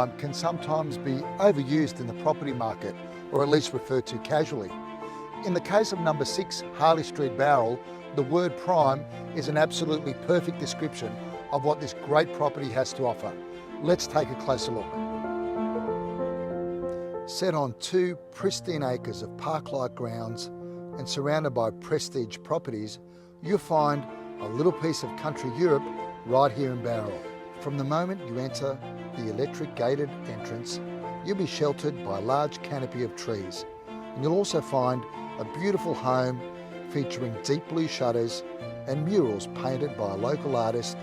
prime can sometimes be overused in the property market, or at least referred to casually. In the case of number 6 Harley Street, Bowral, the word prime is an absolutely perfect description of what this great property has to offer. Let's take a closer look. Set on 2 pristine acres of park-like grounds and surrounded by prestige properties, you'll find a little piece of country Europe right here in Bowral. From the moment you enter the electric gated entrance, you'll be sheltered by a large canopy of trees. And you'll also find a beautiful home featuring deep blue shutters and murals painted by a local artist,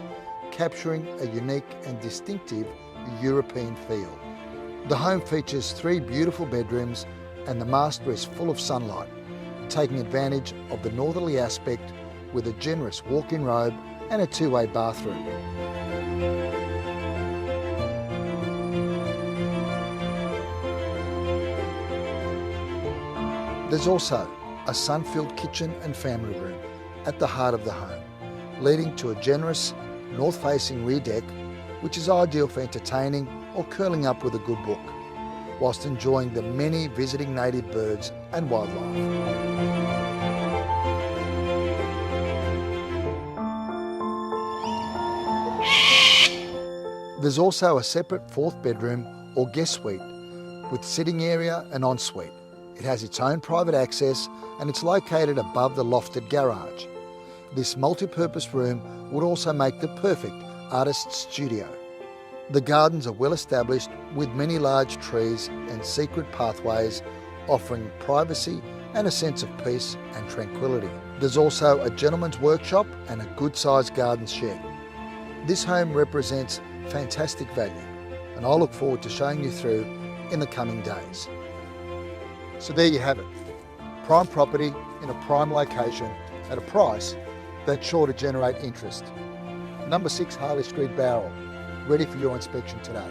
capturing a unique and distinctive European feel. The home features 3 beautiful bedrooms and the master is full of sunlight, taking advantage of the northerly aspect with a generous walk-in robe and a 2-way bathroom. There's also a sun-filled kitchen and family room at the heart of the home, leading to a generous north-facing rear deck, which is ideal for entertaining or curling up with a good book, whilst enjoying the many visiting native birds and wildlife. There's also a separate 4th bedroom or guest suite with sitting area and ensuite. It has its own private access and it's located above the lofted garage. This multi-purpose room would also make the perfect artist's studio. The gardens are well established with many large trees and secret pathways offering privacy and a sense of peace and tranquility. There's also a gentleman's workshop and a good-sized garden shed. This home represents fantastic value and I look forward to showing you through in the coming days. So there you have it, prime property in a prime location at a price that's sure to generate interest. Number 6 Harley Street, Bowral, ready for your inspection today.